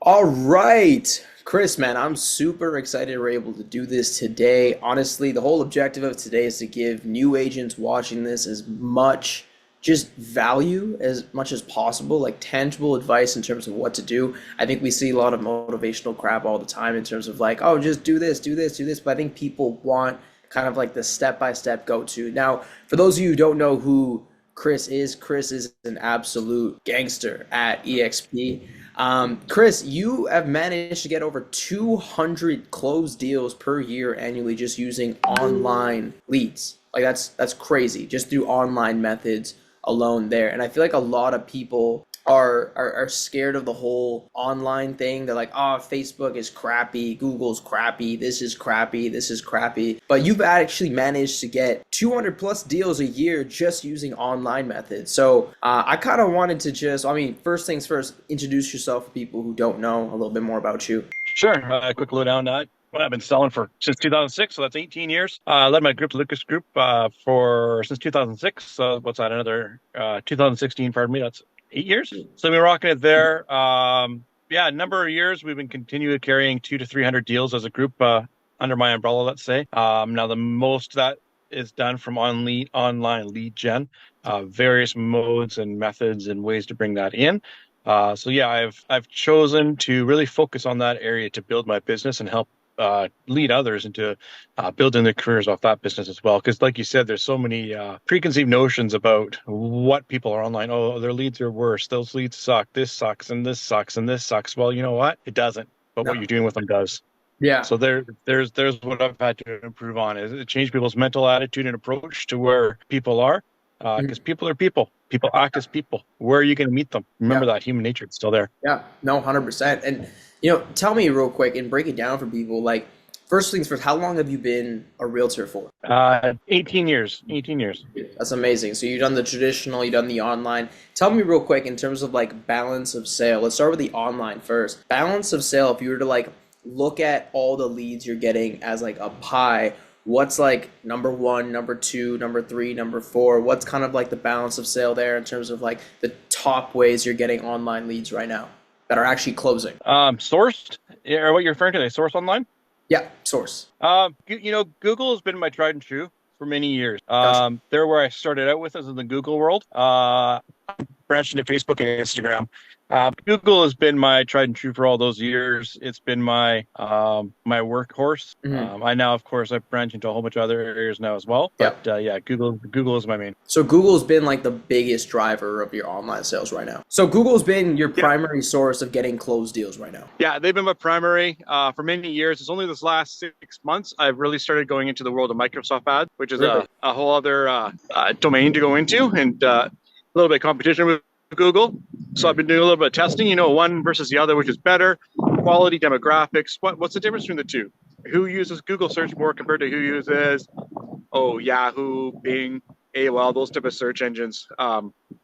All right, Chris, man, I'm super excited we're able to do this today. Honestly, the whole objective of today is to give new agents watching this as much just value as much as possible, like tangible advice in terms of what to do. I think we see a lot of motivational crap all the time in terms of like, oh, just do this, do this, do this. But I think people want kind of like the step-by-step go-to. Now, for those of you who don't know who Chris is an absolute gangster at EXP. Chris, you have managed to get over 200 closed deals per year annually just using online leads. Like that's crazy, just through online methods alone there. And I feel like a lot of people are scared of the whole online thing. They're like, oh, Facebook is crappy, Google's crappy, this is crappy, this is crappy. But you've actually managed to get 200 plus deals a year just using online methods. So I kind of wanted to just, I mean, first things first, introduce yourself for people who don't know a little bit more about you. Sure. Quick lowdown. Well, I've been selling for since 2006, so that's 18 years. I led my group, Lucas Group, for since 2006. So what's that? Another 2016. Pardon me. That's 8 years. So we've been rocking it there. Yeah, a number of years we've been continuing carrying 200 to 300 deals as a group under my umbrella. Let's say. Now the most that is done from online lead gen, various modes and methods and ways to bring that in. So yeah, I've chosen to really focus on that area to build my business and help lead others into building their careers off that business as well. Because like you said, there's so many preconceived notions about what people are online. Oh, their leads are worse. Those leads suck. This sucks, and this sucks, and this sucks. Well, you know what? It doesn't. But what No. you're doing with them does. Yeah. So there's what I've had to improve on is it change people's mental attitude and approach to where people are, Mhm. because people are people. People act as people. Where are you going to meet them? Remember Yeah. that human nature is still there. Yeah. No, 100%. And tell me real quick and break it down for people. Like, first things first, how long have you been a realtor for? 18 years. 18 years. That's amazing. So you've done the traditional, you've done the online. Tell me real quick in terms of like balance of sale. Let's start with the online first. Balance of sale, if you were to like look at all the leads you're getting as like a pie, what's like number one, number two, number three, number four? What's kind of like the balance of sale there in terms of like the top ways you're getting online leads right now that are actually closing? Sourced, or what you're referring to, they source online. Yeah, source. Google has been my tried and true for many years. Gotcha. They're where I started out with, as in the Google world. Branched into Facebook and Instagram. Google has been my tried and true for all those years. It's been my workhorse. Hmm. I now, of course, I've branched into a whole bunch of other areas now as well. But Yep. yeah, Google is my main. So Google's been like the biggest driver of your online sales right now. So Google's been your Yeah, primary source of getting closed deals right now. yeah, they've been my primary for many years. It's only this last 6 months I've really started going into the world of Microsoft ads, which is Really? a whole other domain to go into, and a little bit of competition with Google. So I've been doing a little bit of testing, one versus the other, which is better, quality, demographics. What's the difference between the two? Who uses Google search more compared to who uses Yahoo, Bing, AOL, those type of search engines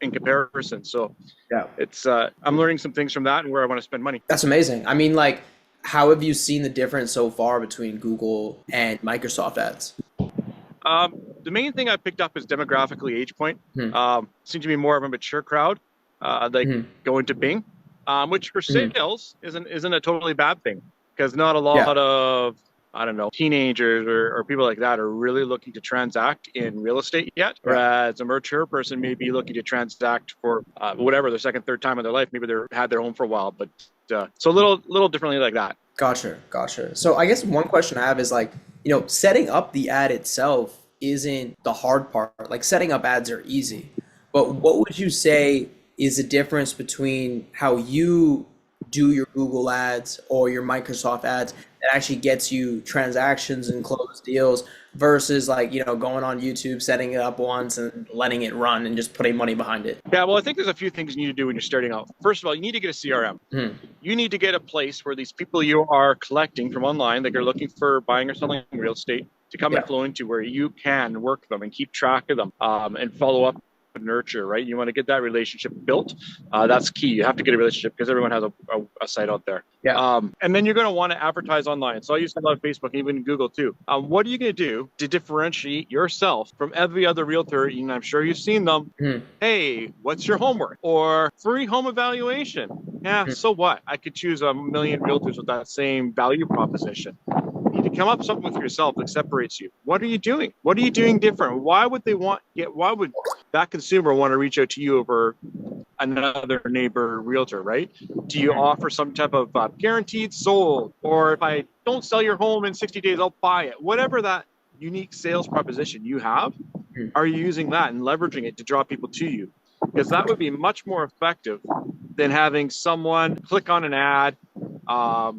in comparison. So Yeah. it's I'm learning some things from that and where I want to spend money. That's amazing. I mean, like, how have you seen the difference so far between Google and Microsoft ads? The main thing I picked up is demographically age point. Hmm. Seems to be more of a mature crowd. They Hmm. go into Bing, which for Hmm. sales isn't a totally bad thing because not a Yeah. lot of, I don't know, teenagers or people like that are really looking to transact in real estate yet. Yeah. Whereas a mature person may be looking to transact for whatever their second, third time in their life. Maybe they've had their home for a while, but so a little differently like that. Gotcha. Gotcha. So I guess one question I have is like, setting up the ad itself isn't the hard part. Like setting up ads are easy. But what would you say is the difference between how you do your Google ads or your Microsoft ads that actually gets you transactions and closed deals versus like, going on YouTube, setting it up once and letting it run and just putting money behind it? Yeah, well, I think there's a few things you need to do when you're starting out. First of all, you need to get a CRM. Hmm. You need to get a place where these people you are collecting from online that are looking for buying or selling real estate to come and Yeah. flow into where you can work them and keep track of them and follow up and nurture, right? You want to get that relationship built. That's key. You have to get a relationship because everyone has a site out there. Yeah. And then you're going to want to advertise online. So I use a lot of Facebook, even Google too. What are you going to do to differentiate yourself from every other realtor? And I'm sure you've seen them. Hmm. Hey, what's your homework? Or free home evaluation. Yeah, so what? I could choose a million realtors with that same value proposition. You need to come up with something with yourself that separates you. What are you doing? What are you doing different? Why would they want get why would that consumer want to reach out to you over another neighbor realtor, right? Do you Mhm. offer some type of guaranteed sold, or if I don't sell your home in 60 days, I'll buy it? Whatever that unique sales proposition you have, Mhm. are you using that and leveraging it to draw people to you? Because that would be much more effective than having someone click on an ad,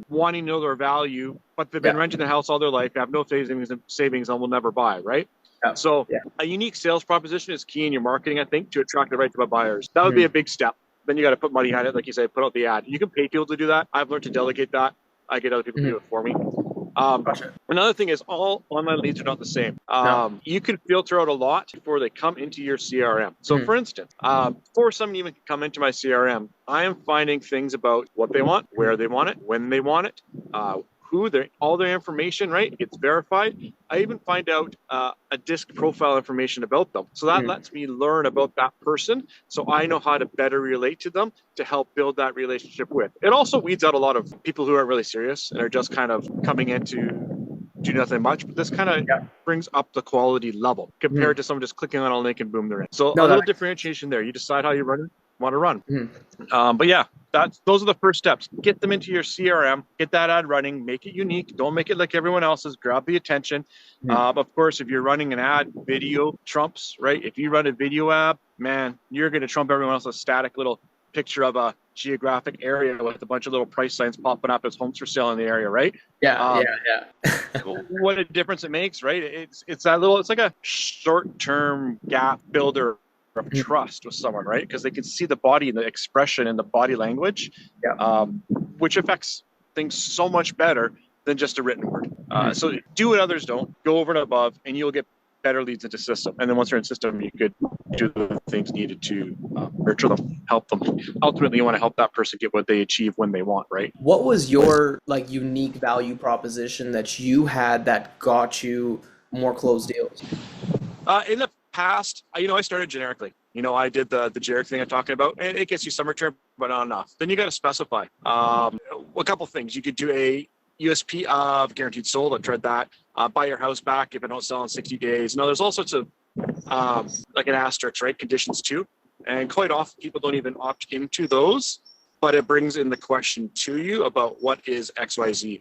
wanting to know their value, but they've been Yeah, renting the house all their life, have no savings and will never buy, right? yeah, So yeah. a unique sales proposition is key in your marketing, I think, to attract the right type of buyers. That would be Mhm. a big step. Then you got to put money behind it, like you said, put out the ad. You can pay people to do that. I've learned to delegate that. I get other people to do Mhm. it for me. Gotcha. Another thing is all online leads are not the same. No. You can filter out a lot before they come into your CRM. So, Mhm. for instance, before someone even can come into my CRM, I am finding things about what they want, where they want it, when they want it, all their information, right? It gets verified. I even find out a disc profile information about them. So that Mhm. lets me learn about that person. So I know how to better relate to them to help build that relationship with. It also weeds out a lot of people who aren't really serious and are just kind of coming in to do nothing much. But this kind of Yeah. brings up the quality level compared Mhm. to someone just clicking on a link and boom, they're in. So a No, that little makes sense. differentiation there. You decide how you want to run. Mhm. But yeah, those are the first steps. Get them into your CRM, get that ad running, make it unique. Don't make it like everyone else's. Grab the attention. Mhm. Of course, if you're running an ad, video trumps, right? If you run a video ad, man, you're going to trump everyone else's static little picture of a geographic area with a bunch of little price signs popping up as homes for sale in the area, right? Yeah, yeah, Um, yeah. what a difference it makes, right? It's that little, it's like a short-term gap builder of Mhm. trust with someone, right? Because they can see the body and the expression and the body language, Yeah. which affects things so much better than just a written word. Mhm. So do what others don't, go over and above, and you'll get better leads into system. And then once they're in system, you could do the things needed to nurture them, help them. Ultimately, you want to help that person get what they achieve when they want, right? What was your like unique value proposition that you had that got you more closed deals? In the past, I started generically. I did the generic thing I'm talking about, and it gets you some return, but not enough. Then you got to specify a couple things. You could do a USP of guaranteed sold. I've tried that. Buy your house back if I don't sell in 60 days. No, there's all sorts of like an asterisk, right? Conditions too. And quite often people don't even opt into those, but it brings in the question to you about what is XYZ.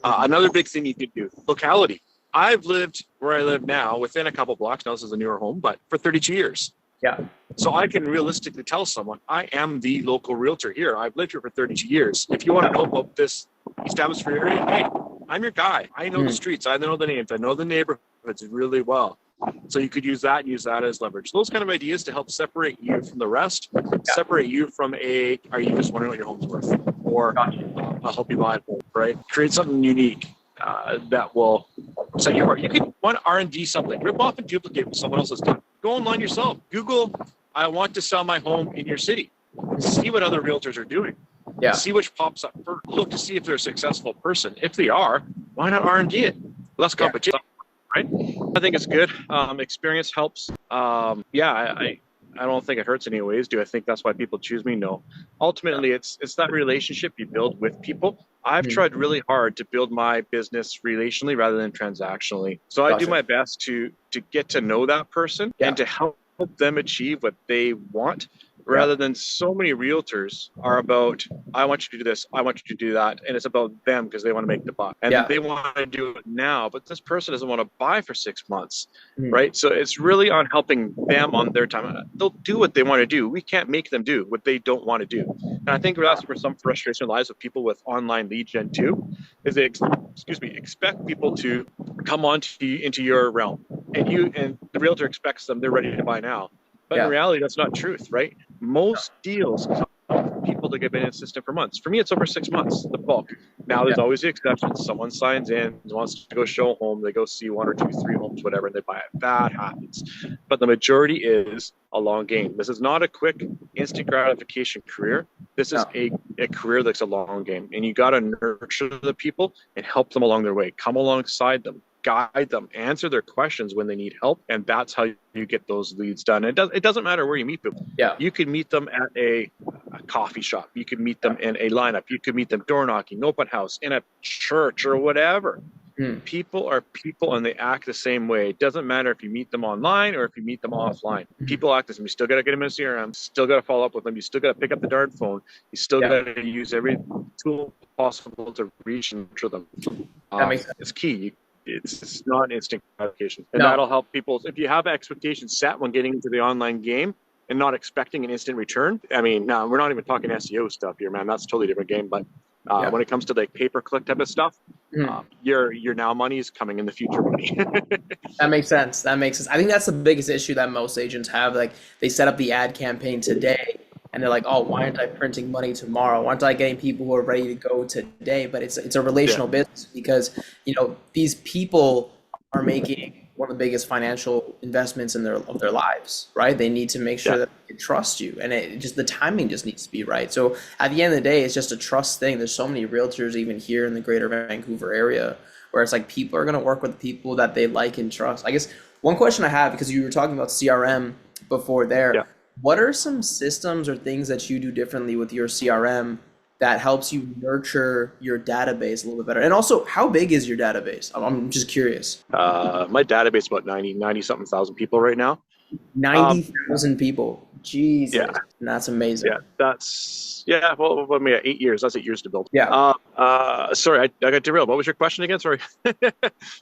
Another big thing you could do, locality. I've lived where I live now within a couple blocks. Now this is a newer home, but for 32 years. Yeah. So I can realistically tell someone, I am the local realtor here. I've lived here for 32 years. If you want to know about this established for your area, hey, I'm your guy. I know the Mhm. streets. I know the names. I know the neighborhoods really well. So you could use that and use that as leverage. Those kind of ideas to help separate you from the rest, Yeah. separate you from are you just wondering what your home's worth? Or Gotcha. I'll help you buy it, right? Create something unique that will set you apart. You can want to R&D something, rip off and duplicate what someone else has done. Go online yourself. Google, I want to sell my home in your city. See what other realtors are doing. Yeah. See which pops up first. Look to see if they're a successful person. If they are, why not R&D it? Less Yeah. competition, right? I think it's good. Experience helps. Yeah, I don't think it hurts anyways. Do I think that's why people choose me? No. Ultimately, it's that relationship you build with people. I've Mhm. tried really hard to build my business relationally rather than transactionally. So I do Gotcha. my best to get to know that person and Yeah. to help them achieve what they want Yeah. rather than so many realtors are about I want you to do this, I want you to do that, and it's about them because they want to make the buck and Yeah. they want to do it now, but this person doesn't want to buy for 6 months, Mhm. right? So it's really on helping them on their time. They'll do what they want to do. We can't make them do what they don't want to do, and I think that's where some frustration lies with people with online lead gen too, is they expect people to come into your realm, and the realtor expects them they're ready to buy now. But in Yeah. reality, that's not truth, right? Most deals come from people that have been in the system for months. For me, it's over 6 months, the bulk. Now, Yeah. there's always the exceptions. Someone signs in, wants to go show a home, they go see one or two, three homes, whatever, and they buy it. That happens. But the majority is a long game. This is not a quick, instant gratification career. This is No. a career that's a long game. And you got to nurture the people and help them along their way. Come alongside them. guide them, answer their questions when they need help, and that's how you get those leads done. It doesn't matter where you meet people. Yeah. You can meet them at a coffee shop. You can meet them in a lineup. You can meet them door knocking, open house, in a church or whatever. People are people and they act the same way. It doesn't matter if you meet them online or if you meet them offline. People act the same. You still got to get them in a CRM, still got to follow up with them. You still got to pick up the darn phone. You still got to use every tool possible to reach and nurture them. That makes sense. It's key. It's not an instant gratification. And that'll help people. If you have expectations set when getting into the online game and not expecting an instant return, I mean, now we're not even talking SEO stuff here, man. That's a totally different game. But when it comes to like pay-per-click type of stuff, your now money is coming in the future money. That makes sense. That makes sense. I think that's the biggest issue that most agents have. Like they set up the ad campaign today and they're like, oh, why aren't I printing money tomorrow? Why aren't I getting people who are ready to go today? But it's a relational business because, you know, these people are making one of the biggest financial investments in their lives, right? They need to make sure that they trust you, and the timing just needs to be right. So at the end of the day, it's just a trust thing. There's so many realtors even here in the greater Vancouver area where it's like people are going to work with people that they like and trust. I guess one question I have, because you were talking about CRM before there, what are some systems or things that you do differently with your CRM that helps you nurture your database a little bit better? And also, how big is your database? I'm just curious. My database is about 90 something thousand people right now. 90,000 people. Jesus. Yeah. That's amazing. Yeah, that's, well, I mean, 8 years. That's 8 years to build. Yeah. Sorry, I got derailed. What was your question again? Sorry.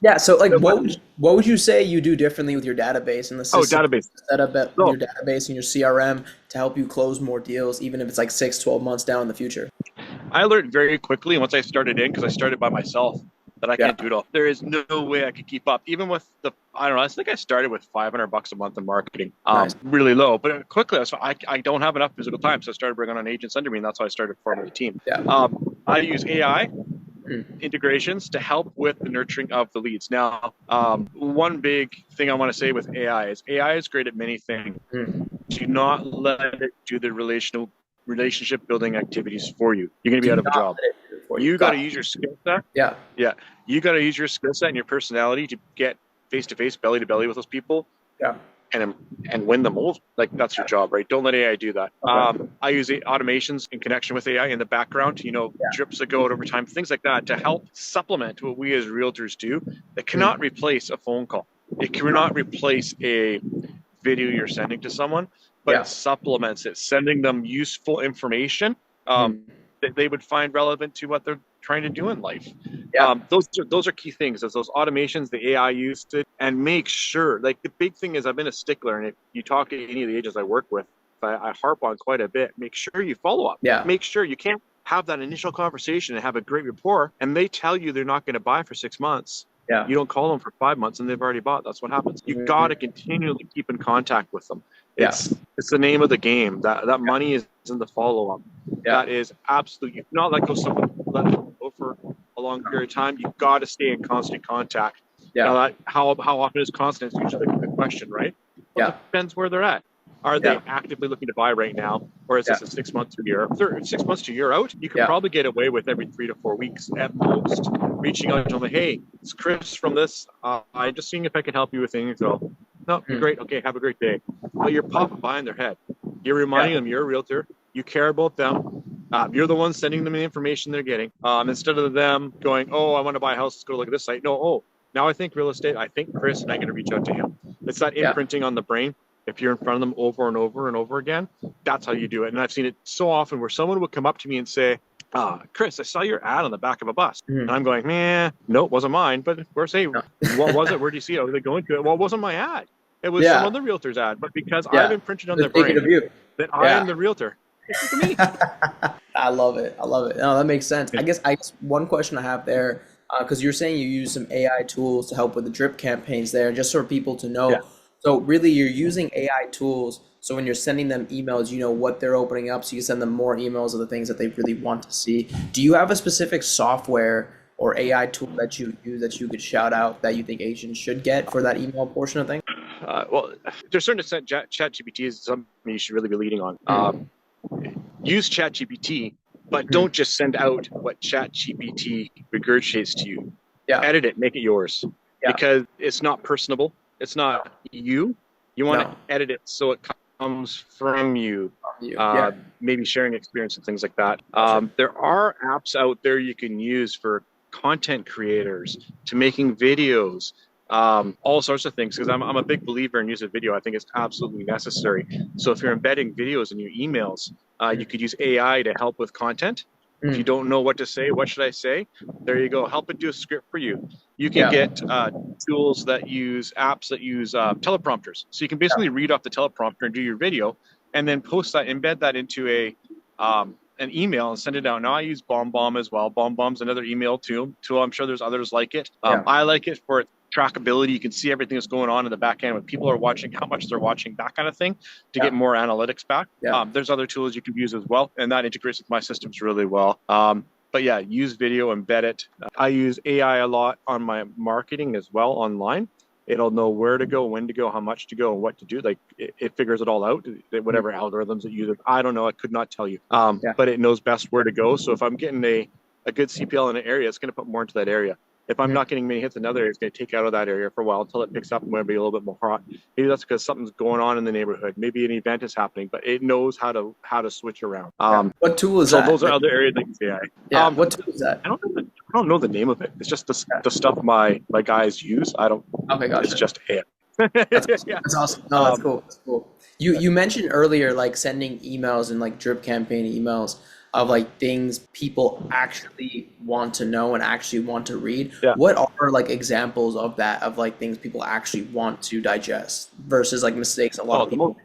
Yeah, so like what would you say you do differently with your database and the system database. Set up your database and your CRM to help you close more deals, even if it's like 6-12 months down in the future? I learned very quickly once I started because I started by myself, that I can't do it all. There is no way I could keep up. Even with I don't know, I think I started with $500 a month in marketing, really low. But quickly, I don't have enough physical time, so I started bringing on agents under me, and that's how I started forming the team. I use AI integrations to help with the nurturing of the leads. Now, one big thing I want to say with AI is great at many things. Do not let it do the relationship building activities for you. You're going to be out of a job. You got to use your skill set. Yeah. You got to use your skill set and your personality to get face to face, belly to belly with those people. Yeah. And win them over. Like that's your job, right? Don't let AI do that. I use automations in connection with AI in the background, drips that go out over time, things like that to help supplement what we as realtors do. That cannot replace a phone call. It cannot replace a video you're sending to someone, but it supplements it, sending them useful information that they would find relevant to what they're trying to do in life. Those are key things. As those automations, the AI used it, and make sure. Like the big thing is, I've been a stickler, and if you talk to any of the agents I work with, I harp on quite a bit. Make sure you follow up. Make sure you can't have that initial conversation and have a great rapport, and they tell you they're not going to buy for 6 months. You don't call them for 5 months and they've already bought. That's what happens. You've got to continually keep in contact with them. It's the name of the game. That money is in the follow-up. That is absolutely not let go for a long period of time. You've got to stay in constant contact. Now how often is constant is usually the question, right? Well, it depends where they're at. Are they actively looking to buy right now, or is this a 6 months to a year? If they're 6 months to a year out, you can probably get away with every 3 to 4 weeks at most, reaching out to them. Hey, it's Chris from this. I'm just seeing if I can help you with things. So, no, great. Okay, have a great day. Well, you're popping by in their head. You're reminding them you're a realtor. You care about them. You're the one sending them the information they're getting. Instead of them going, oh, I want to buy a house. Let's go look at this site. No, now I think real estate. I think Chris, and I'm going to reach out to him. It's that imprinting on the brain. If you're in front of them over and over and over again, that's how you do it. And I've seen it so often where someone would come up to me and say, Chris, I saw your ad on the back of a bus. And I'm going, no, it wasn't mine. But of course, hey, what was it? Where do you see it? Are they going to it? Well, it wasn't my ad. It was some other realtor's ad. But because I've imprinted on their brain that I am the realtor, it's me. I love it. No, that makes sense. I guess one question I have there, because you're saying you use some AI tools to help with the drip campaigns there, just for people to know. So really, you're using AI tools. So when you're sending them emails, you know what they're opening up, so you send them more emails of the things that they really want to see. Do you have a specific software or AI tool that you use that you could shout out that you think agents should get for that email portion of things? Well, to a certain extent, ChatGPT is something you should really be leading on. Use ChatGPT, but don't just send out what ChatGPT regurgitates to you. Edit it, make it yours. Yeah. because it's not personable. It's not you. You want to No. edit it so it comes from you. You. Uh, Yeah. maybe sharing experience and things like that. Gotcha. There are apps out there you can use for content creators to making videos, all sorts of things. Because I'm a big believer in using video. I think it's absolutely necessary. So if you're embedding videos in your emails, you Mm. could use AI to help with content. If you Mm. don't know what to say, what should I say? There you go. Help it do a script for you. You can Yeah. get tools that use apps that use teleprompters. So you can Yeah. basically read off the teleprompter and do your video, and then post that, embed that into an email and send it out. Now I use BombBomb as well. BombBomb's another email tool. I'm sure there's others like it. Yeah. I like it for its trackability. You can see everything that's going on in the back end when people are watching, how much they're watching, that kind of thing, to get Yeah. more analytics back. Yeah. There's other tools you can use as well, and that integrates with my systems really well. But yeah, use video, embed it. I use AI a lot on my marketing as well online. It'll know where to go, when to go, how much to go, and what to do. Like it figures it all out. Mm. Whatever algorithms it uses, I don't know. I could not tell you. Yeah. But it knows best where to go. So if I'm getting a good CPL in an area, it's going to put more into that area. If I'm Mm. not getting many hits in another area, it's going to take out of that area for a while until it picks up and maybe a little bit more hot. Maybe that's because something's going on in the neighborhood. Maybe an event is happening, but it knows how to switch around. Yeah. What tool is So that? those are other areas like AI. Yeah. What tool is that? I don't know the name of it. It's just Yeah. the stuff my guys use. I don't. Okay, It's gotcha. just AI. That's awesome. Yeah. That's awesome. No, that's cool. That's cool. You mentioned earlier like sending emails and like drip campaign emails of like things people actually want to know and actually want to read. Yeah. What are like examples of that, of like things people actually want to digest versus like mistakes a lot Oh, of people?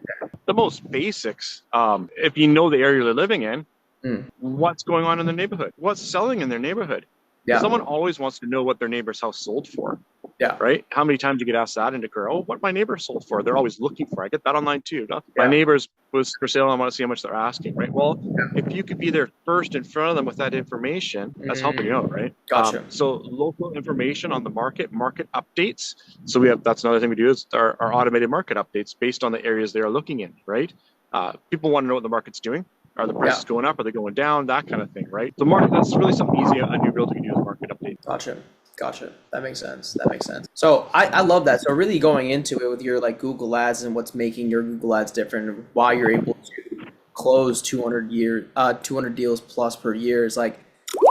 the most basics. If you know the area they're living in, Mm. what's going on in their neighborhood? What's selling in their neighborhood? Yeah. Someone always wants to know what their neighbor's house sold for, Yeah. right? How many times you get asked that in a career? Oh, what my neighbor sold for? They're always looking for. I get that online too. My Yeah. neighbor's was for sale. I want to see how much they're asking, right? Well, Yeah. if you could be there first in front of them with that information, that's helping you out, right? Gotcha. So local information on the market updates. So that's another thing we do is our automated market updates based on the areas they are looking in, right? People want to know what the market's doing. Are the prices going up? Are they going down? That kind of thing, right? The market, that's really something easy a new realtor can do is market update. Gotcha. Gotcha. That makes sense. That makes sense. So I love that. So really going into it with your like Google ads and what's making your Google ads different and why you're able to close 200 deals plus per year is like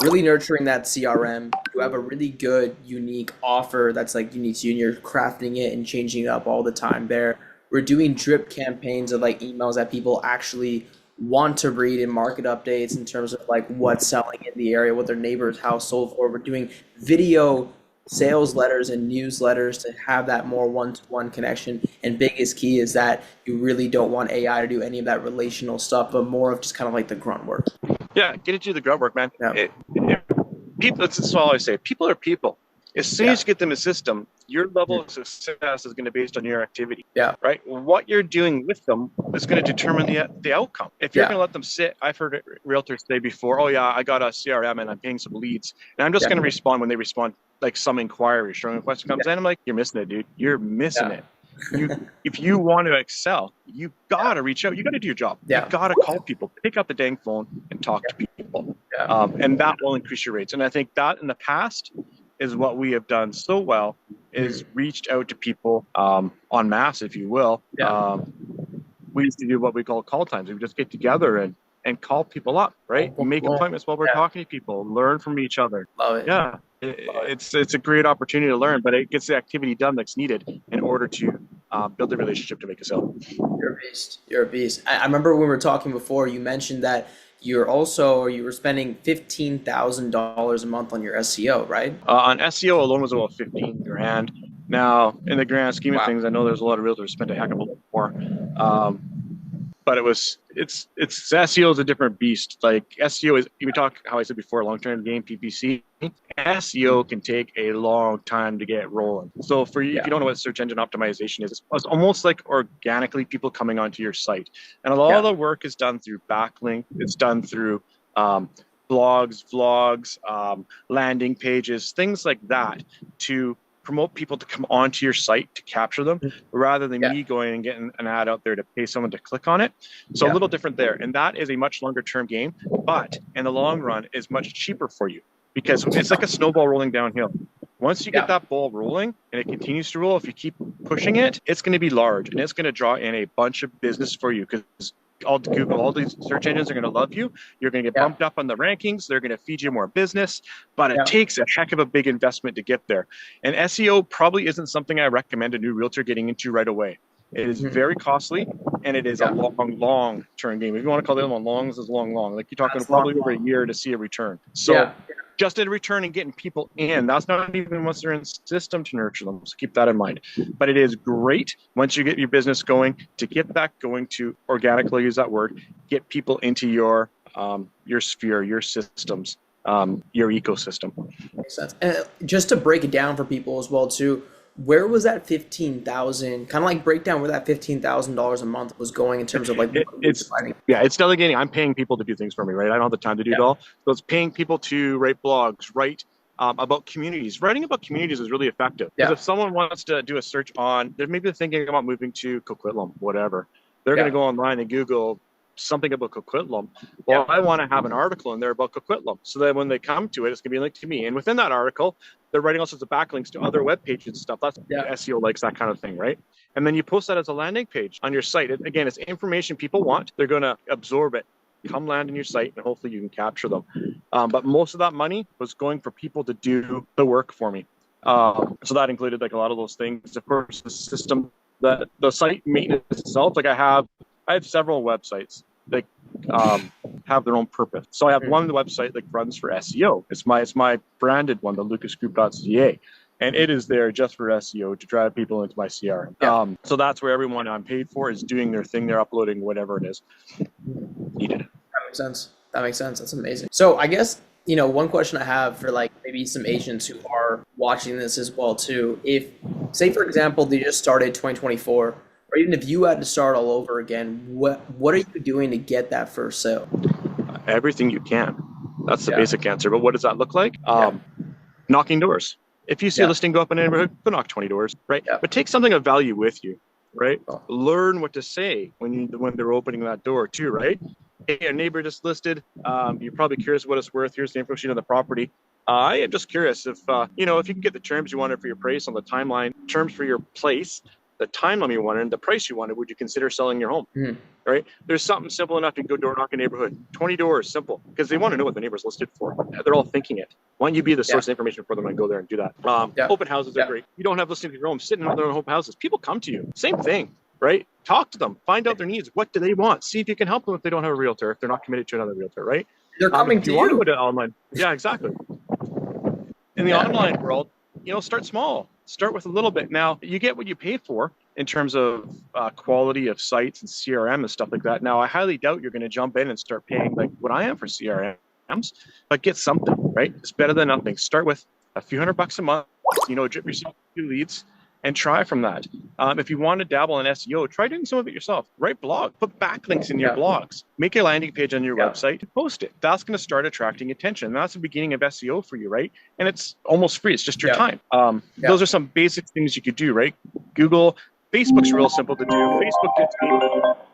really nurturing that CRM. You have a really good, unique offer that's like unique to you and you're crafting it and changing it up all the time there. We're doing drip campaigns of like emails that people actually want to read in market updates in terms of like what's selling in the area, what their neighbor's house sold for. We're doing video sales letters and newsletters to have that more one-to-one connection. And biggest key is that you really don't want AI to do any of that relational stuff, but more of just kind of like the grunt work. Yeah, get into the grunt work, man. Yeah. People, that's all I say. People are people. As soon as you get them a system, your level of success is going to be based on your activity. Yeah. Right? What you're doing with them is going to determine the outcome. If you're going to let them sit, I've heard realtors say before, oh yeah, I got a CRM and I'm paying some leads. And I'm just going to respond when they respond, like some inquiry, showing a question comes in. I'm like, you're missing it, dude. You're missing it. If you want to excel, you got to reach out. You got to do your job. You got to call people, pick up the dang phone and talk to people. And that will increase your rates. And I think that in the past is what we have done so well is reached out to people en masse, if you will. We used to do what we call call times. We just get together and call people up, right? Make appointments while we're talking to people, learn from each other. Love it. Yeah. It's a great opportunity to learn, but it gets the activity done that's needed in order to build a relationship to make a sale. You're a beast. You're a beast. I remember when we were talking before, you mentioned that you were spending $15,000 a month on your SEO, right? On SEO alone was about 15 grand. Now, in the grand scheme of things, I know there's a lot of realtors who spend a heck of a lot more. But it's SEO is a different beast. Like SEO is, you talk how I said before, long-term game PPC. SEO can take a long time to get rolling. So for you, if you don't know what search engine optimization is, it's almost like organically people coming onto your site. And a lot of the work is done through backlink. It's done through blogs, vlogs, landing pages, things like that to promote people to come onto your site to capture them rather than me going and getting an ad out there to pay someone to click on it. So a little different there. And that is a much longer term game, but in the long run is much cheaper for you. because it's like a snowball rolling downhill. Once you get Yeah. that ball rolling and it continues to roll, if you keep pushing it, it's going to be large and it's going to draw in a bunch of business for you because all Google, all these search engines are going to love you. You're going to get Yeah. bumped up on the rankings. They're going to feed you more business, but it Yeah. takes a heck of a big investment to get there. And SEO probably isn't something I recommend a new realtor getting into right away. It is very costly and it is a long term game. If you want to call it long, this is long. Like you're talking That's probably long. over a year to see a return. So Yeah. just in return and getting people in. That's not even once they're in system to nurture them. So keep that in mind. But it is great once you get your business going to get that going to organically use that word, get people into your sphere, your systems, your ecosystem. Makes sense. And just to break it down for people as well too, where was that 15,000? Kind of like break down where that $15,000 a month was going in terms of like it's delegating. I'm paying people to do things for me, right? I don't have the time to do it all. So it's paying people to write blogs, write about communities. Writing about communities is really effective. Because if someone wants to do a search on, they're maybe thinking about moving to Coquitlam, whatever. They're going to go online and Google something about Coquitlam. Well, I want to have an article in there about Coquitlam so that when they come to it, it's going to be linked to me. And within that article, they're writing all sorts of backlinks to other web pages and stuff. That's SEO likes that kind of thing, right? And then you post that as a landing page on your site. Again, it's information people want. They're going to absorb it, come land on your site, and hopefully you can capture them. But most of that money was going for people to do the work for me. So that included like a lot of those things. Of course, the system, the site maintenance itself. Like I have several websites that have their own purpose. So I have one website that runs for SEO. It's my branded one, the lucasgroup.ca. And it is there just for SEO to drive people into my CRM. So that's where everyone I'm paid for is doing their thing. They're uploading whatever it is needed. That makes sense. That's amazing. So I guess, one question I have for like maybe some agents who are watching this as well too, if say for example, they just started 2024, or even if you had to start all over again, what are you doing to get that first sale? Everything you can. That's the basic answer. But what does that look like? Knocking doors. If you see a listing go up in a neighborhood, go knock 20 doors, right? But take something of value with you, right? Learn what to say when they're opening that door too, right? Hey, a neighbor just listed. You're probably curious what it's worth. Here's the info sheet on the property. I am just curious if if you can get the terms you wanted for your price on the timeline, terms for your place, the timeline you wanted, and the price you wanted, would you consider selling your home? Right? There's something simple enough. You can go door knock a neighborhood. 20 doors, simple, because they want to know what the neighbor's listed for. They're all thinking it. Why don't you be the source of information for them and go there and do that? Open houses are great. You don't have listings in your home, sitting on their own open houses. People come to you. Same thing, right? Talk to them. Find out their needs. What do they want? See if you can help them if they don't have a realtor, if they're not committed to another realtor, right? They're coming if to you. Want to you. go to online. Yeah, exactly. In the online world, start small. Start with a little bit. Now, you get what you pay for in terms of quality of sites and CRM and stuff like that. Now, I highly doubt you're going to jump in and start paying like what I am for CRMs, but get something, right? It's better than nothing. Start with a few $100 a month, drip yourself a few leads and try from that. If you want to dabble in SEO, try doing some of it yourself. Write blog, put backlinks in your blogs, make a landing page on your website, post it. That's going to start attracting attention. That's the beginning of SEO for you, right? And it's almost free. It's just your time. Those are some basic things you could do, right? Google, Facebook's real simple to do. Facebook gets me.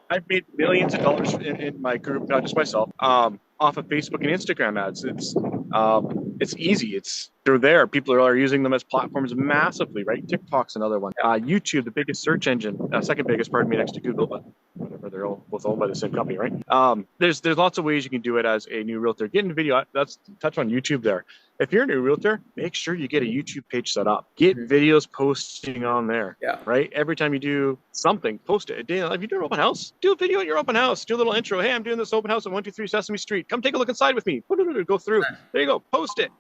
I've made millions of dollars in my group, not just myself, off of Facebook and Instagram ads. It's easy. They're there. People are using them as platforms massively, right? TikTok's another one. YouTube, the biggest search engine, second biggest, pardon me, next to Google, but whatever, they're all both owned by the same company, right? There's lots of ways you can do it as a new realtor. Get in video. That's touch on YouTube there. If you're a new realtor, make sure you get a YouTube page set up. Get videos posting on there, right? Every time you do something, post it. If you do an open house, do a video at your open house. Do a little intro. Hey, I'm doing this open house at 123 Sesame Street. Come take a look inside with me. Go through. There you go. Post it.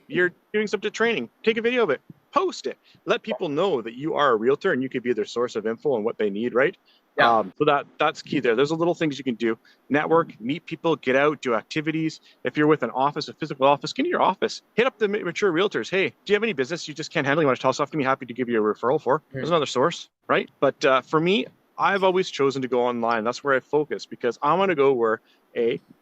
You're doing something training. Take a video of it. Post it. Let people know that you are a realtor and you could be their source of info and what they need, right? So that's key there. There's a little things you can do. Network, meet people, get out, do activities. If you're with an office, a physical office, get into your office. Hit up the mature realtors. Hey, do you have any business you just can't handle? You want to toss off to me? Happy to give you a referral for. There's another source, right? But for me, I've always chosen to go online. That's where I focus because I want to go where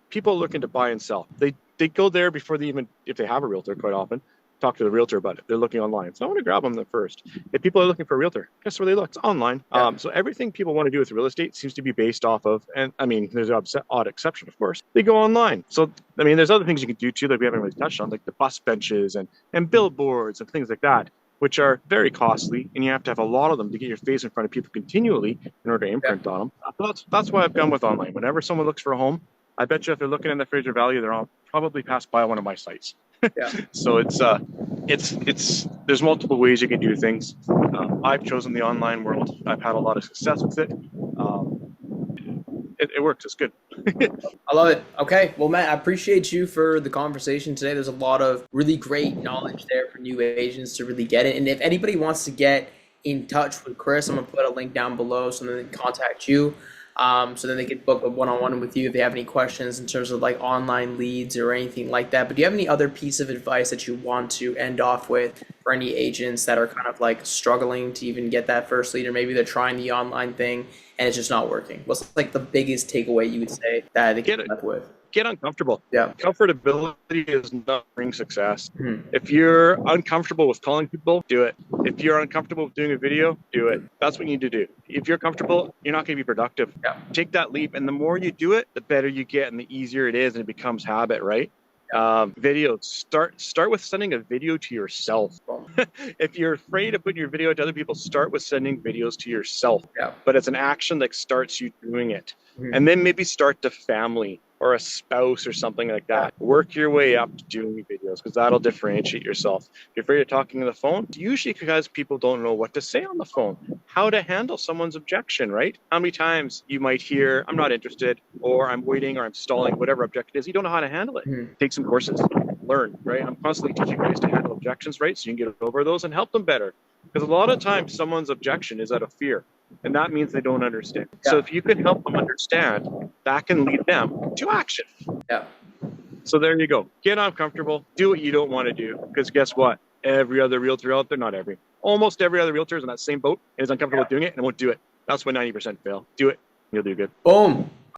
people are looking to buy and sell. They go there before they even, if they have a realtor quite often, talk to the realtor about it. They're looking online. So I want to grab them first. If people are looking for a realtor, guess where they look? It's online. Yeah. So everything people want to do with real estate seems to be based off of, and I mean, there's an odd exception, of course. They go online. So, I mean, there's other things you can do too that we haven't really touched on, like the bus benches and billboards and things like that, which are very costly, and you have to have a lot of them to get your face in front of people continually in order to imprint on them. So that's why I've gone with online. Whenever someone looks for a home, I bet you if they're looking in the Fraser Valley, they're all probably passed by one of my sites. Yeah. So it's there's multiple ways you can do things. I've chosen the online world. I've had a lot of success with it. It works. It's good. I love it. Okay. Well, Matt, I appreciate you for the conversation today. There's a lot of really great knowledge there for new agents to really get it. And if anybody wants to get in touch with Chris, I'm going to put a link down below so they can contact you. So then they could book a one-on-one with you if they have any questions in terms of like online leads or anything like that. But do you have any other piece of advice that you want to end off with for any agents that are kind of like struggling to even get that first lead, or maybe they're trying the online thing and it's just not working? What's like the biggest takeaway you would say that they get left with? Get uncomfortable. Yeah. Comfortability is not bring success. Mm-hmm. If you're uncomfortable with calling people, do it. If you're uncomfortable with doing a video, do it. That's what you need to do. If you're comfortable, you're not going to be productive. Yeah. Take that leap, and the more you do it, the better you get, and the easier it is, and it becomes habit, right? Video. Start with sending a video to yourself. If you're afraid of putting your video to other people, start with sending videos to yourself. Yeah. But it's an action that starts you doing it. Mm-hmm. And then maybe start to family or a spouse or something like that. Work your way up to doing videos, because that'll differentiate yourself. If you're afraid of talking on the phone, usually because people don't know what to say on the phone, how to handle someone's objection, right? How many times you might hear, I'm not interested, or I'm waiting, or I'm stalling, whatever objection is, you don't know how to handle it. Mm-hmm. Take some courses, learn, right? I'm constantly teaching ways to handle objections, right? So you can get over those and help them better. Because a lot of times someone's objection is out of fear, and that means they don't understand. Yeah. So if you can help them understand, that can lead them to action. Yeah. So there you go. Get uncomfortable. Do what you don't want to do. Because guess what? Every other realtor out there, almost every other realtor is in that same boat and is uncomfortable with doing it and won't do it. That's why 90% fail. Do it. You'll do good. Boom.